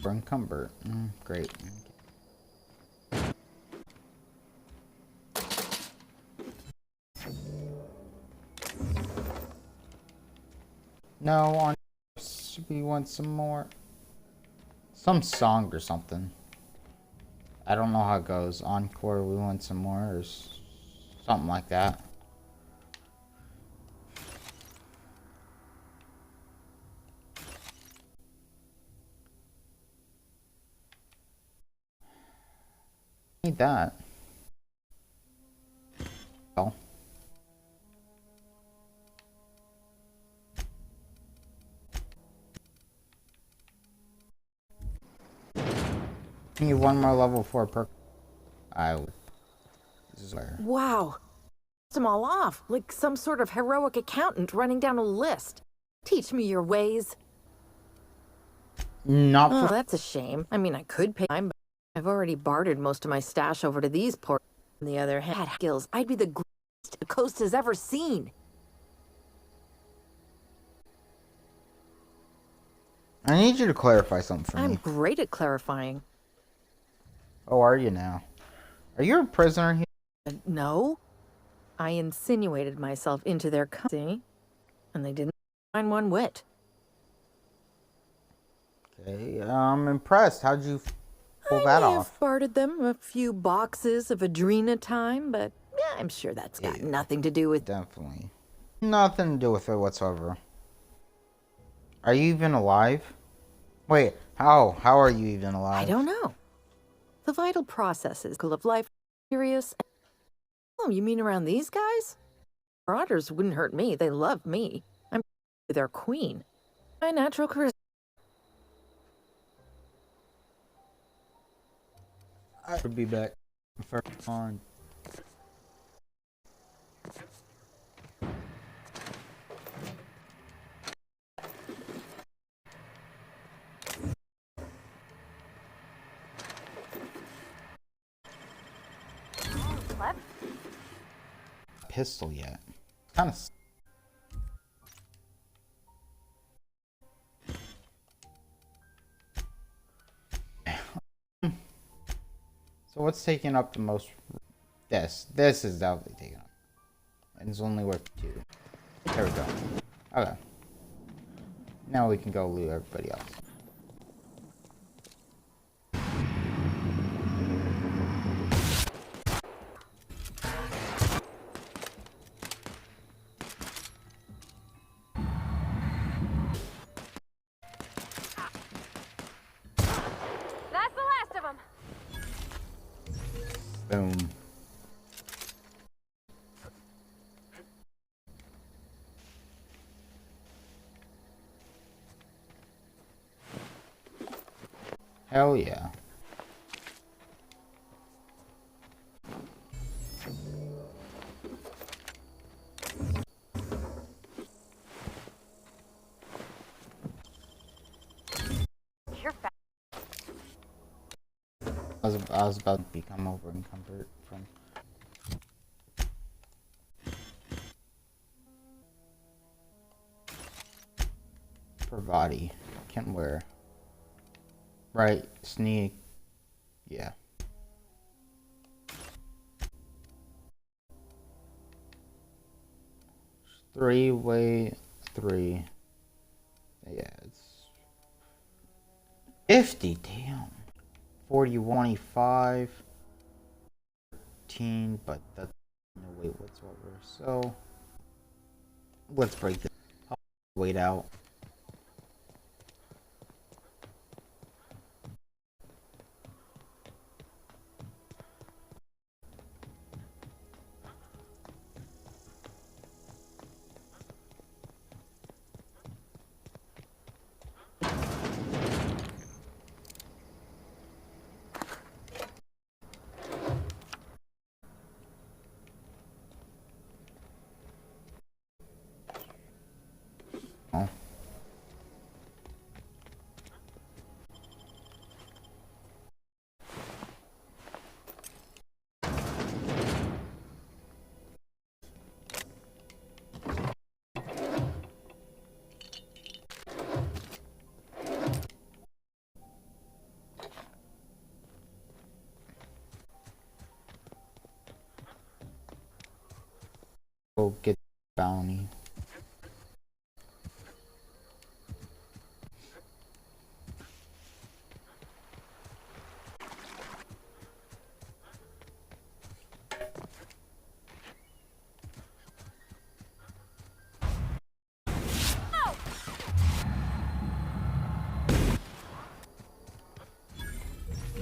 Encumber. Great. No, on we want some more. Some song or something. I don't know how it goes. Encore, we want some more, or something like that. Need that. Well. Need one more level 4 perk. This is where. Wow. List them all off, like some sort of heroic accountant running down a list. Teach me your ways. Not for that's a shame. I mean, I could pay time, but I've already bartered most of my stash over to these poor. On the other hand, skills, I'd be the greatest the coast has ever seen. I need you to clarify something for me. I'm great at clarifying. Oh, are you now? Are you a prisoner here? No. I insinuated myself into their company, and they didn't find one whit. Okay, I'm impressed. How'd you pull that off? I've bartered them a few boxes of Adrena time, but yeah, I'm sure that's got nothing to do with... Definitely. Nothing to do with it whatsoever. Are you even alive? Wait, how? How are you even alive? I don't know. The vital processes of life are curious. Oh, you mean around these guys? Marauders wouldn't hurt me. They love me. I'm their queen. My natural charisma. I should be back for on. Pistol yet? Kind of. So what's taking up the most? This is definitely taking up. And it's only worth 2. There we go. Okay. Now we can go loot everybody else. That's the last of them. Boom. Hell yeah. You're fat. I was about to become over encumbered from. For body. Can wear. Right, sneak. Yeah. Three-way 3. Yeah, it's 50, damn. 41, 25, 13, but that's no weight whatsoever. So let's break this. I'll wait out. Oh. Go get bounty.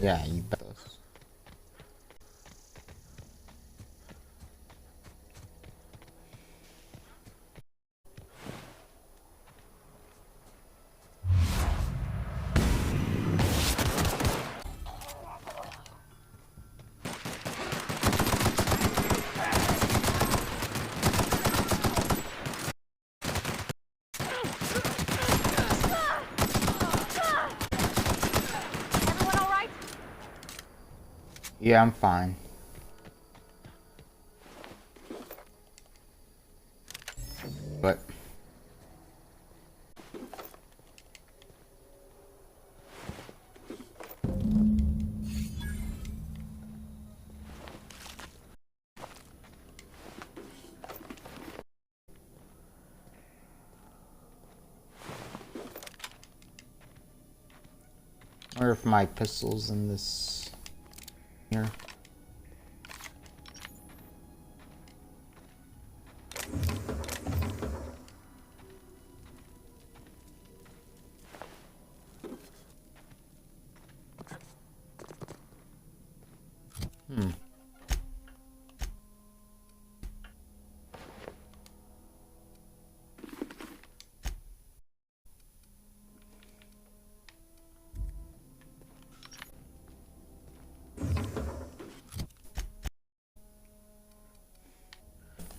Yeah, you bet those. Everyone all right? Yeah, I'm fine. But I wonder if my pistol's in this here.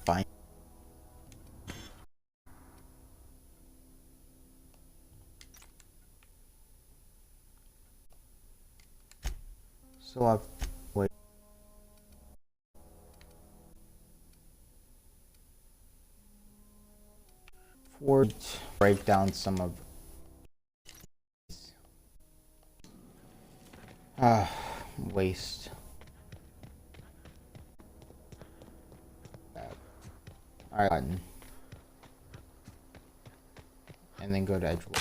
fine. So I've wait. Forward, break down some of waste. Alright, button. And then go to Edgewood.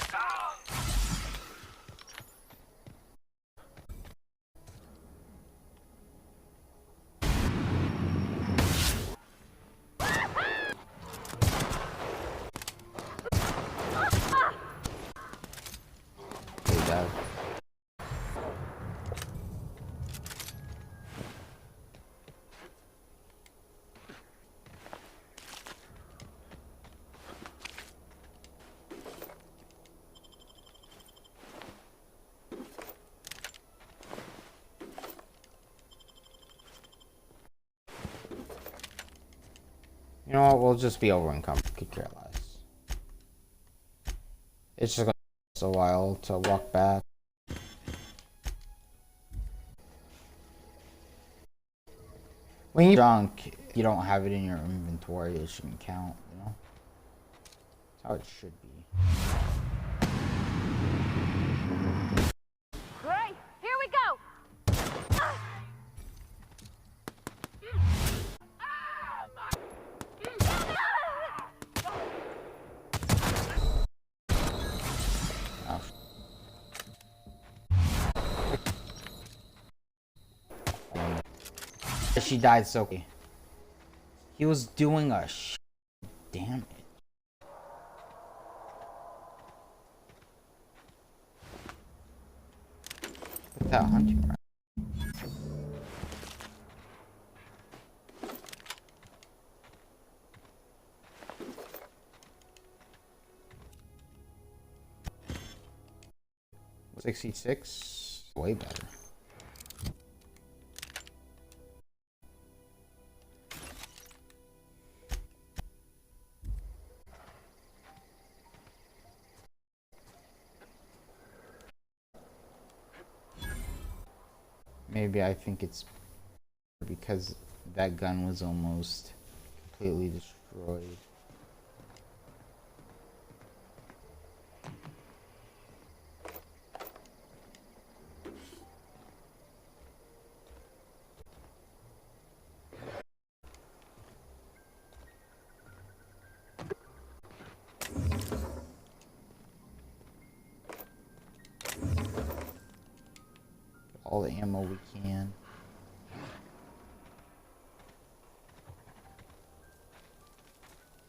You know what? We'll just be over encumbered. Could care less. It's just gonna take us a while to walk back. When you junk, you don't have it in your inventory. It shouldn't count. You know. That's how it should be. Great! Here we go! She died so quickly. He was doing a damage. Look at that hunting rifle. $66, way better. Maybe I think it's because that gun was almost completely destroyed. All the ammo we can.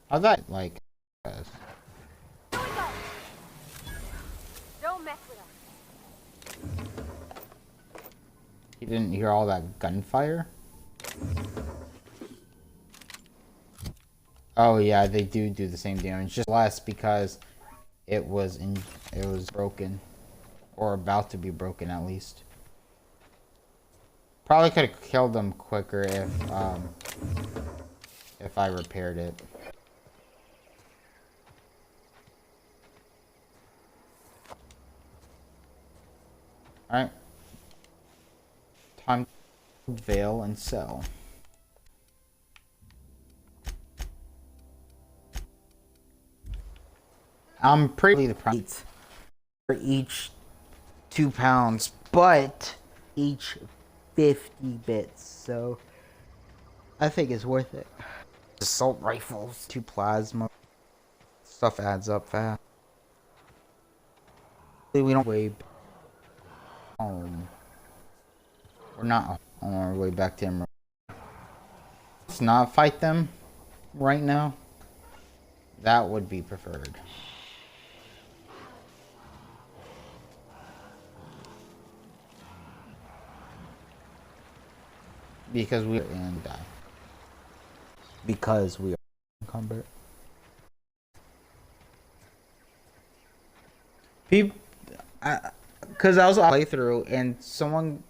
How'd that like us? Don't mess with us. You didn't hear all that gunfire? Oh yeah, they do the same damage, just less because it was broken, or about to be broken at least. Probably could have killed them quicker if I repaired it. Alright. Time to veil and sell. I'm pretty the price for each 2 pounds, but each 50 bits, so I think it's worth it. Assault rifles, 2 plasma, stuff adds up fast. We don't way home. We're not on our way back to Emerald. Let's not fight them right now. That would be preferred. Because we are and die. Because we are encumbered. People, because I was on a playthrough and someone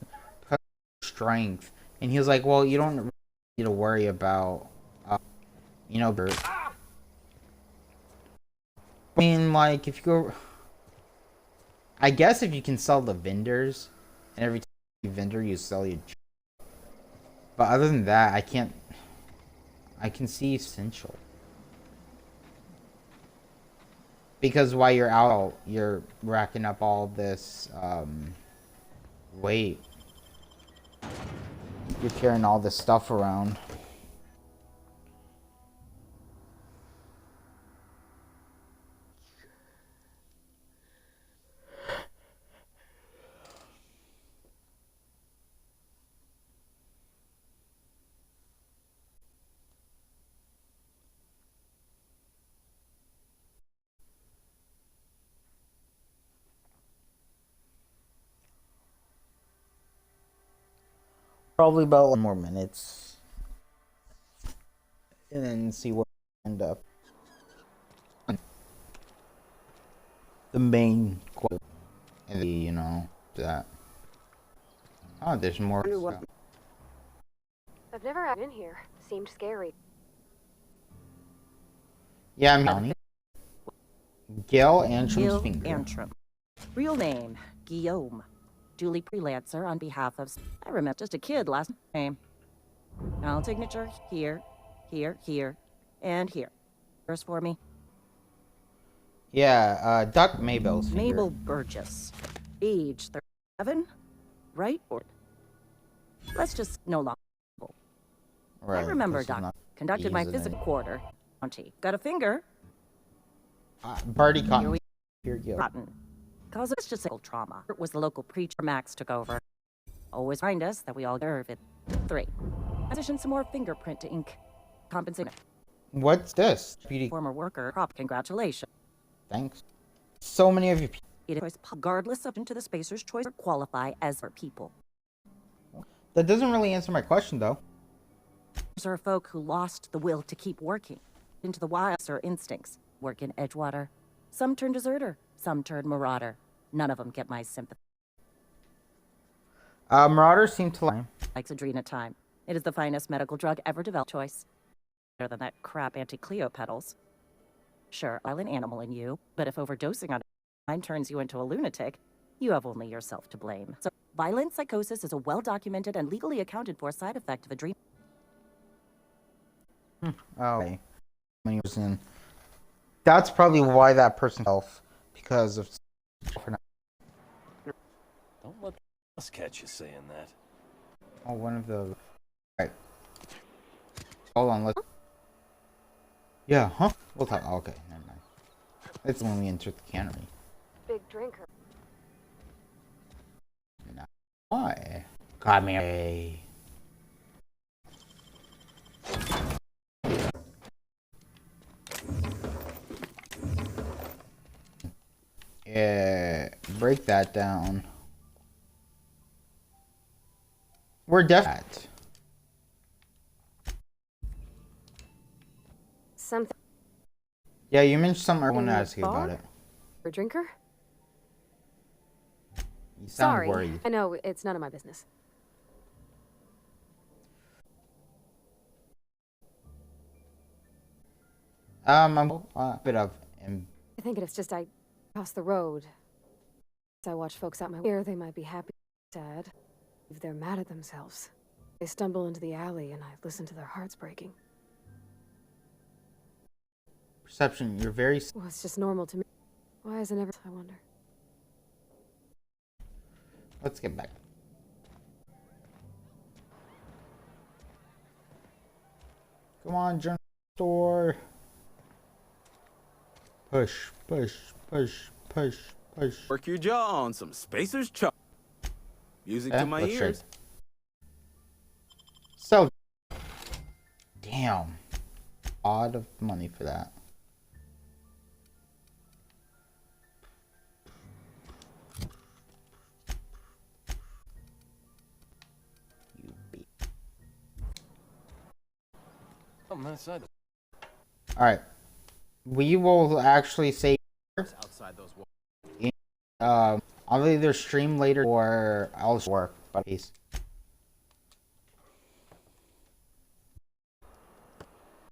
put strength, and he was like, "Well, you don't need to worry about you know, I mean, like, if you go... I guess if you can sell the vendors, and every time you vendor, you sell your... But other than that, I can't... I can see essential. Because while you're out, you're racking up all this, weight. You're carrying all this stuff around. Probably about 1 more minutes. And then see where we end up. The main quote. And the, you know, that. Oh, there's more stuff. I've never been here. Seemed scary. Yeah, I'm Johnny. Gil Antrim's finger. Antrim. Real name, Guillaume. Duly freelancer on behalf of... I remember just a kid last name. Now signature here, here, here, and here. First for me. Yeah, Duck Mabel's finger. Mabel Burgess. Age 37. Right? Or... Let's just no longer. Right, I remember, Doc. Conducted my physical quarter. County. Got a finger? Barty Cotton. Here, Gil. Cotton. Cause of just trauma. It was the local preacher Max took over. Always remind us that we all deserve it. 3. Addition some more fingerprint to ink. Compensation. What's this? Beauty. Former worker. Prop. Congratulations. Thanks. So many of you. It is regardless of into the Spacer's choice or qualify as for people. That doesn't really answer my question though. These are folk who lost the will to keep working. Into the wilds or instincts. Work in Edgewater. Some turn deserter. Some turn marauder. None of them get my sympathy. Marauders seem to like... Likes Adrena time. It is the finest medical drug ever developed. Choice. Better than that crap anti-Cleo petals. Sure, I'll an animal in you, but if overdosing on it turns you into a lunatic, you have only yourself to blame. So, violent psychosis is a well-documented and legally accounted for side effect of Adrena. Oh. Okay. That's probably why that person self. Because of... Don't let us catch you saying that. Oh, one of the... Right. Hold on, let's... Yeah, huh? We'll talk... Oh, okay, never mind. It's when we entered the cannery. Big drinker. No. Why? Come here. Yeah, break that down. We're deaf at. Something. Yeah, you mentioned something I want to ask you about it. A drinker? You sound Sorry. worried. I know, it's none of my business. I'm a bit of... I think it's just I cross the road. As I watch folks out my way, they might be happy, sad. If they're mad at themselves. They stumble into the alley and I listen to their hearts breaking. Perception, you're very... Well, it's just normal to me. Why is it never... I wonder. Let's get back. Come on, general store. Push, push, push, push, push. Work your jaw on some Spacer's chop. Music to my let's ears. trade. So, damn. Odd of money for that. Alright. We will actually save Outside those walls. I'll either stream later or I'll work, but peace.